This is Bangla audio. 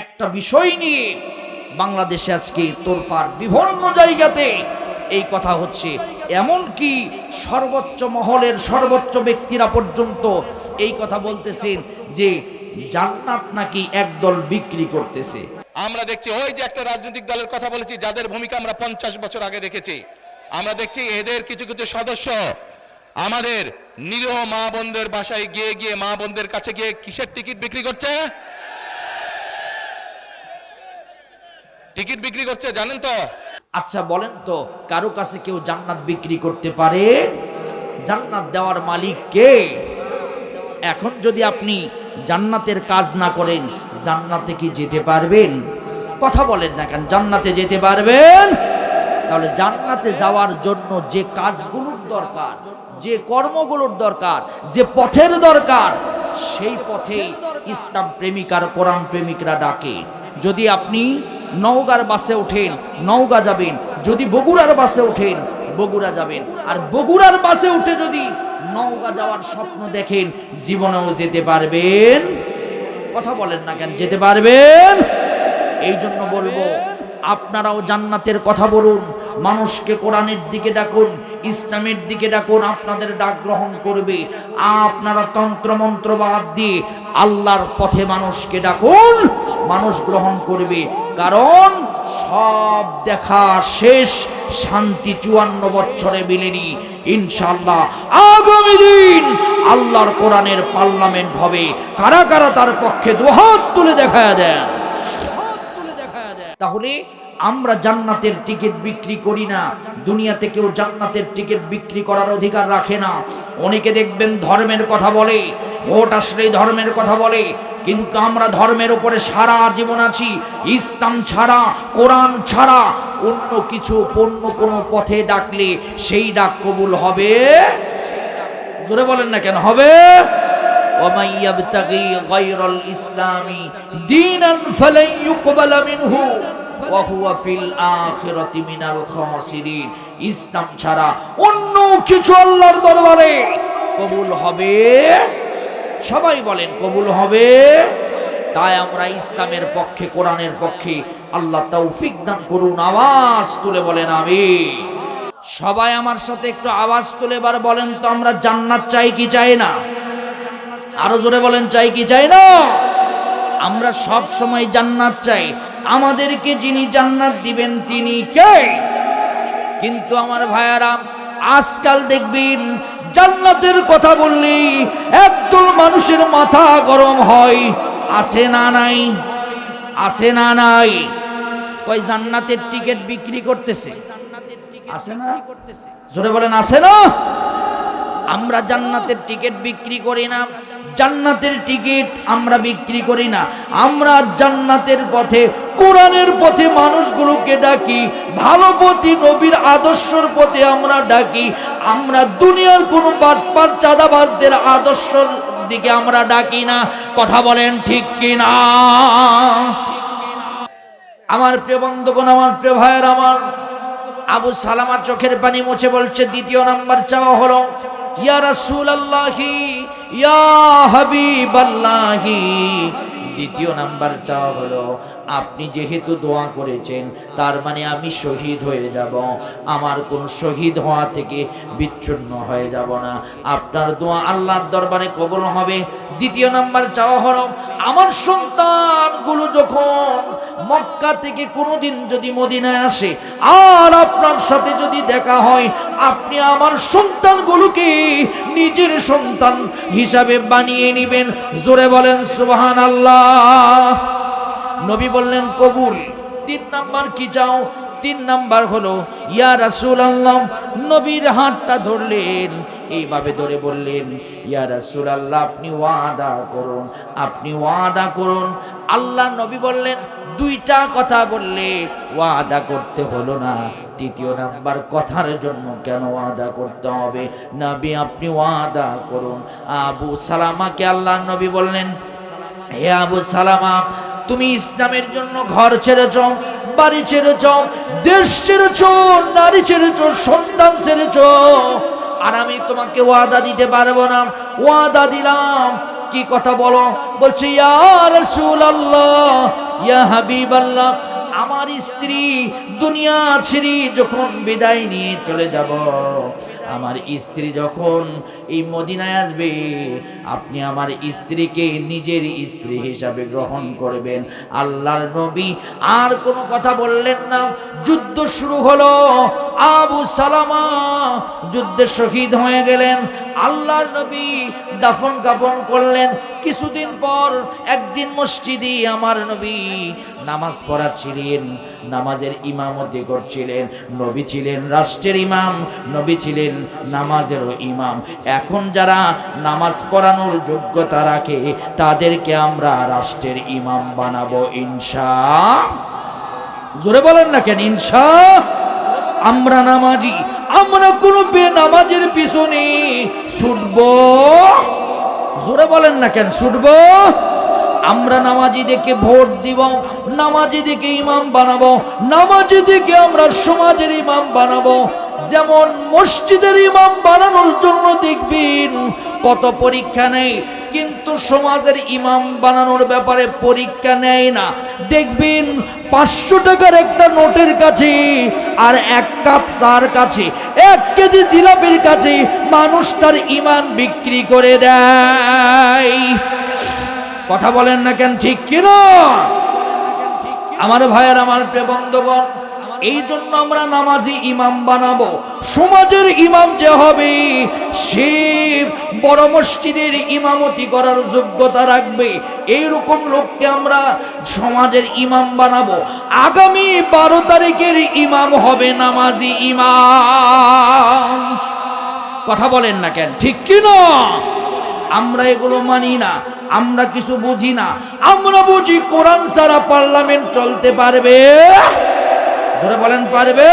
একটা বিষয় নিয়ে বাংলাদেশে আজকে তোলপাড়, বিভিন্ন জায়গাতে এই কথা হচ্ছে। এমন কি সর্বোচ্চ মহলের সর্বোচ্চ ব্যক্তিরা পর্যন্ত এই কথা বলতেছেন যে জান্নাত নাকি একদল বিক্রি করতেছে। আমরা দেখছি ওই যে একটা রাজনৈতিক দলের কথা বলেছি, যাদের ভূমিকা আমরা 50 বছর আগে দেখেছি, আমরা দেখছি এদের কিছু কিছু সদস্য আমাদের নিরীহ মা বোনদের বাসায় গিয়ে গিয়ে মা বোনদের কাছে গিয়ে কিসের টিকিট বিক্রি করছে? টিকিট বিক্রি করছে, জানেন তো? আচ্ছা বলেন তো, কারো কাছে কেউ জান্নাত বিক্রি করতে পারে? জান্নাত দেওয়ার মালিক কে? এখন যদি আপনি জান্নাতের কাজ না করেন, জান্নাতে কি যেতে পারবেন? কথা বলেন না কেন, জান্নাতে যেতে পারবেন? তাহলে জান্নাতে যাওয়ার জন্য যে কাজগুলোর দরকার, যে কর্মগুলোর দরকার, যে পথের দরকার, সেই পথেই ইসলাম প্রেমিক আর কোরআন প্রেমিকরা ডাকে। যদি আপনি নওগাঁর বাসে ওঠেন, নওগাঁ যাবেন। যদি বগুড়ার বাসে ওঠেন, বগুড়া যাবেন। আর বগুড়ার বাসে উঠে যদি নওগাঁ যাওয়ার স্বপ্ন দেখেন, জীবনেও যেতে পারবেন। কথা বলেন না কেন, যেতে পারবেন। এই জন্য বলবো, আপনারাও জান্নাতের কথা বলুন, মানুষকে কোরআনের দিকে ডাকুন, ইসলামের দিকে ডাকুন, আপনাদের ডাক গ্রহণ করবে। আপনারা তন্ত্রমন্ত্র বাদ দিয়ে আল্লাহর পথে মানুষকে ডাকুন, মানুষ গ্রহণ করবে। কারণ সব দেখা শেষ, শান্তি 54 বছরে মিলেনি। ইনশাআল্লাহ আগামী দিন আল্লাহর কোরআনের পার্লামেন্ট হবে। কারা কারা তার পক্ষে দুহাত তুলে দেখায়া দেন। তাহলে আমরা জান্নাতের টিকিট বিক্রি করি না। দুনিয়াতে কেউ জান্নাতের টিকিট বিক্রি করার অধিকার রাখে না। অনেকে দেখবেন ধর্মের কথা বলে, ভোট আসলেই ধর্মের কথা বলে, কিন্তু আমরা ধর্মের উপরে সারা জীবন আছি। ইসলাম ছাড়া, কোরআন ছাড়া অন্য কিছু অন্য কোনো পথে ডাকলে সেই ডাক কবুল হবে? জোরে বলেন না কেন, হবে? وَمَن يَبْتَغِي غَيْرَ الْإِسْلَامِ دِينًا فَلَن يُقْبَلَ مِنْهُ وَهُوَ فِي الْآخِرَةِ مِنَ الْخَاسِرِينَ। ইসলাম ছাড়া অন্য কিছু আল্লাহর দরবারে কবুল হবে? সবাই বলেন কবুল হবে? তাই আমরা ইসলামের পক্ষে, কোরআনের পক্ষে। আল্লাহ তৌফিক দান করুন। আওয়াজ তুলে বলেন আমিন। সবাই আমার সাথে একটু আওয়াজ তুলে এবার বলেন তো, আমরা জান্নাত চাই কি চাই না? আরো জোরে বলেন, চাই কি চাই না? আমরা সব সময় জান্নাত চাই। আমাদেরকে যিনি জান্নাত দিবেন তিনি কে? কিন্তু আমার ভাইয়ারা, আজকাল দেখবেন জান্নাতের কথা বললেই একদল মানুষের মাথা গরম হয়। আছে না নাই? আছে না নাই? ওই জান্নাতের টিকিট বিক্রি করতেছে, আছে না? জোরে বলেন, আছে না? আমরা জান্নাতের টিকিট বিক্রি করি না। জান্নাতের টিকিট আমরা বিক্রি করি না। আমরা জান্নাতের পথে, কোরআনের পথে মানুষগুলোকে ডাকি, ভালো পথে, নবীর আদর্শের পথে আমরা ডাকি। আমরা দুনিয়ার কোনো বাটপার চাঁদাবাজদের আদর্শের দিকে আমরা ডাকি না। কথা বলেন ঠিক কিনা? আমার প্রিয় বন্ধুগণ, আমার প্রিয় ভাইয়ের, আমার আবু সালামা চোখের পানি মুছে বলছে, দ্বিতীয় নাম্বার চাওয়া হলো, ইয়া রাসূলুল্লাহি, ইয়া হাবিবাল্লাহি। দ্বিতীয় নাম্বার চাওয়া হলো, আপনি যেহেতু দোয়া করেছেন, তার মানে আমি শহীদ হয়ে যাব। আমার কোন শহীদ হওয়া থেকে বিচ্ছিন্ন হয়ে যাব না। আপনার দোয়া আল্লাহর দরবারে কবুল হবে। দ্বিতীয় নাম্বার চাওয়া হলো, আমার সন্তানগুলো যখন মক্কা থেকে কোনোদিন যদি মদিনায় আসে আর আপনার সাথে যদি দেখা হয়, আপনি আমার সন্তানগুলোকে নিজের সন্তান হিসাবে বানিয়ে নেবেন। জোরে বলেন সুবহানাল্লাহ। নবী বললেন কবুল। 3 নাম্বার কি চাও? 3 নাম্বার হলো, ইয়া রাসূলুল্লাহ। নবীর হাতটা ধরলেন, এইভাবে ধরে বললেন, ইয়া রাসূলুল্লাহ, আপনি ওয়াদা করুন, আপনি ওয়াদা করুন। আল্লাহ নবী বললেন, 2টা কথা বললে ওয়াদা করতে হলো না, 3য় নাম্বার কথার জন্য কেন ওয়াদা করতে হবে? নবী আপনি ওয়াদা করুন। আবু সালামাকে আল্লাহ নবী বললেন, হে আবু সালামা, তুমি ইসলামের জন্য ঘর ছেড়েছ, বাড়ি ছেড়েছ, দেশ ছেড়েছ, নারী ছেড়েছ, সন্তান ছেড়েছ, আর আমি তোমাকে ওয়াদা দিতে পারবো না। ওয়াদা দিলাম, কি কথা বলো? বলছে, ইয়া রাসূলুল্লাহ, ইয়া হাবিবাল্লাহ, আমার স্ত্রী দুনিয়া ছেড়ে যখন বিদায় নিয়ে চলে যাব, আমার স্ত্রী যখন এই মদিনায় আসবে, আপনি আমার স্ত্রীকে নিজের স্ত্রী হিসাবে গ্রহণ করবেন। আল্লাহর নবী আর কোনো কথা বললেন না। যুদ্ধ শুরু হলো। আবু সালামা যুদ্ধে শহীদ হয়ে গেলেন। আল্লাহর নবী দাফন কাফন করলেন। কিছুদিন পর একদিন মসজিদে আমার নবী নামাজ পড়াচ্ছিলেন, নামাজের ইমামতি করছিলেন। নবী ছিলেন রাষ্ট্রের ইমাম, নবী ছিলেন নামাজেরও ইমাম। এখন যারা নামাজ পড়ানোর যোগ্যতা রাখে তাদেরকে আমরা রাষ্ট্রের ইমাম বানাবো ইনশাআল্লাহ। জোরে বলেন না কেন ইনশাআল্লাহ? আমরা নামাজি, আমরা কোনো বেনামাজের পিছনে ছুটবো? জোরে বলেন না কেন ছুটবো? আমরা নামাজিদেরকে ভোট দিব, নামাজিদেরকে ইমাম বানাবো, নামাজিদেরকে আমরা সমাজের ইমাম বানাবো। যেমন মসজিদের ইমাম বানানোর জন্য দেখবেন কত পরীক্ষা নেই, কিন্তু সমাজের ইমাম বানানোর ব্যাপারে পরীক্ষা নেয় না। দেখবেন 500 টাকার একটা নোটের কাছে আর 1 কাপ চার কাছে, 1 কেজি জিলাপির কাছে মানুষ তার ইমান বিক্রি করে দেয়। কথা বলেন না কেন, ঠিক কিনা? আমার ভাইয়ের, আমার প্রিয় বন্ধুগণ, এই জন্য আমরা নামাজি ইমাম বানাবো। সমাজের ইমাম যে হবে সে বড় মসজিদের ইমামতি করার যোগ্যতা রাখবে। এইরকম লোককে আমরা সমাজের ইমাম বানাবো। আগামী 12 তারিখের ইমাম হবে নামাজি ইমাম। কথা বলেন না কেন, ঠিক কিনা? আমরা এগুলো মানি না, আমরা কিছু বুঝি না। আমরা বুঝি কোরআন ছাড়া পার্লামেন্ট চলতে পারবে? যারা বলেন পারবে?